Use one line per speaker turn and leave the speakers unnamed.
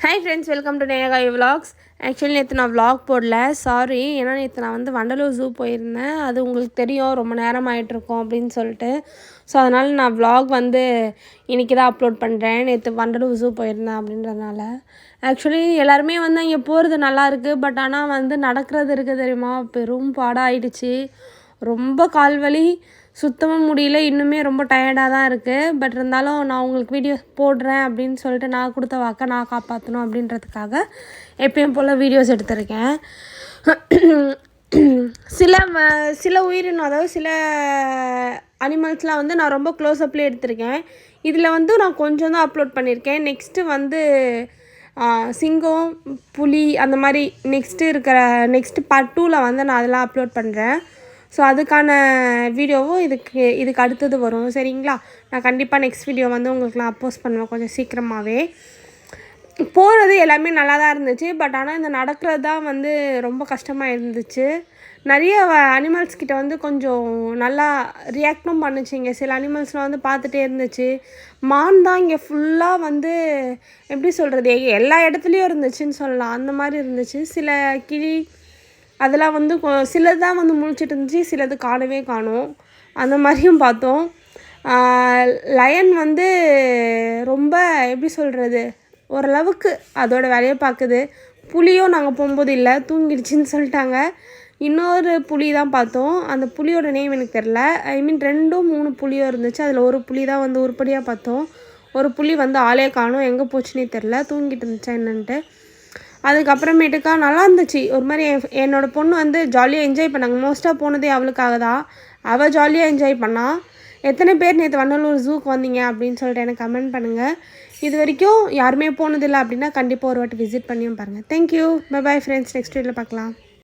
Hi friends, welcome to Negai vlogs. Actually நேற்று நான் vlog போடல, சாரி. ஏன்னா நேற்று நான் வண்டலூர் ஜூ போயிருந்தேன். அது உங்களுக்கு தெரியும், ரொம்ப நேரம் ஆகிட்ருக்கோம் அப்படின்னு சொல்லிட்டு. ஸோ அதனால் நான் விலாக் இன்றைக்கி தான் அப்லோட் பண்ணுறேன். நேற்று வண்டலூர் ஜூ போயிருந்தேன் அப்படின்றதுனால. ஆக்சுவலி எல்லாருமே அங்கே போகிறது நல்லாயிருக்கு. பட் ஆனால் நடக்கிறது இருக்குது தெரியுமா, பெரும் பாடாக ஆயிடுச்சு. ரொம்ப கால்வலி, சுத்தமாக முடியல. இன்னுமே ரொம்ப டயர்டாக தான் இருக்குது. பட் இருந்தாலும் நான் உங்களுக்கு வீடியோ போடுறேன் அப்படின்னு சொல்லிட்டு நான் கொடுத்த வாக்கை நான் காப்பாற்றணும் அப்படின்றதுக்காக எப்பயும் போல் வீடியோஸ் எடுத்திருக்கேன். சில உயிரினம், அதாவது சில அனிமல்ஸ்லாம் நான் ரொம்ப க்ளோஸ்அப்லேயே எடுத்திருக்கேன். இதில் நான் கொஞ்சம் தான் அப்லோட் பண்ணியிருக்கேன். நெக்ஸ்ட்டு சிங்கம், புலி அந்த மாதிரி நெக்ஸ்ட்டு பார்ட் 2ல் நான் அதெல்லாம் அப்லோட் பண்ணுறேன். ஸோ அதுக்கான வீடியோவும் இதுக்கு அடுத்தது வரும், சரிங்களா? நான் கண்டிப்பாக நெக்ஸ்ட் வீடியோ உங்களுக்கு நான் போஸ்ட் பண்ணுவேன் கொஞ்சம் சீக்கிரமாகவே. போகிறது எல்லாமே நல்லா தான் இருந்துச்சு. பட் ஆனால் இந்த நடக்கிறது தான் ரொம்ப கஷ்டமாக இருந்துச்சு. நிறைய அனிமல்ஸ் கிட்ட கொஞ்சம் நல்லா ரியாக்டும் பண்ணுச்சுங்க. சில அனிமல்ஸ்லாம் பார்த்துட்டே இருந்துச்சு. மான் தான் இங்கே ஃபுல்லாக எப்படி சொல்கிறது, எல்லா இடத்துலையும் இருந்துச்சுன்னு சொல்லலாம். அந்த மாதிரி இருந்துச்சு. சில கிளி அதெல்லாம் சிலது தான் முழிச்சிட்டு இருந்துச்சு, சிலது காணவே காணும். அந்த மாதிரியும் பார்த்தோம். லயன் ரொம்ப எப்படி சொல்கிறது, ஓரளவுக்கு அதோட வேலையை பார்க்குது. புலியும் நாங்கள் போகும்போது இல்லை, தூங்கிடுச்சின்னு சொல்லிட்டாங்க. இன்னொரு புலி தான் பார்த்தோம். அந்த புலியோட நேம் எனக்கு தெரில. ஐ மீன் 2-3 புலியோ இருந்துச்சு. அதில் ஒரு புலி தான் உருப்படியாக பார்த்தோம். ஒரு புலி ஆளே காணும், எங்கே போச்சுன்னே தெரில, தூங்கிட்டு இருந்துச்சா என்னன்ட்டு. அதுக்கப்புறமேட்டுக்கா நல்லா இருந்துச்சு. ஒரு மாதிரி என்னோடய பொண்ணு ஜாலியாக என்ஜாய் பண்ணாங்க. மோஸ்ட்டாக போனதே அவளுக்காக தான். அவள் ஜாலியாக என்ஜாய் பண்ணாள். எத்தனை பேர் நேற்று வண்டலூர் ஜூக்கு வந்தீங்க அப்படின்னு சொல்லிட்டு எனக்கு கமெண்ட் பண்ணுங்கள். இது வரைக்கும் யாருமே போனதில்லை அப்படின்னா கண்டிப்பாக ஒரு வாட்டி விசிட் பண்ணியும் பாருங்கள். Thank you, bye bye friends. Next வீடியோவில் பார்க்கலாம்.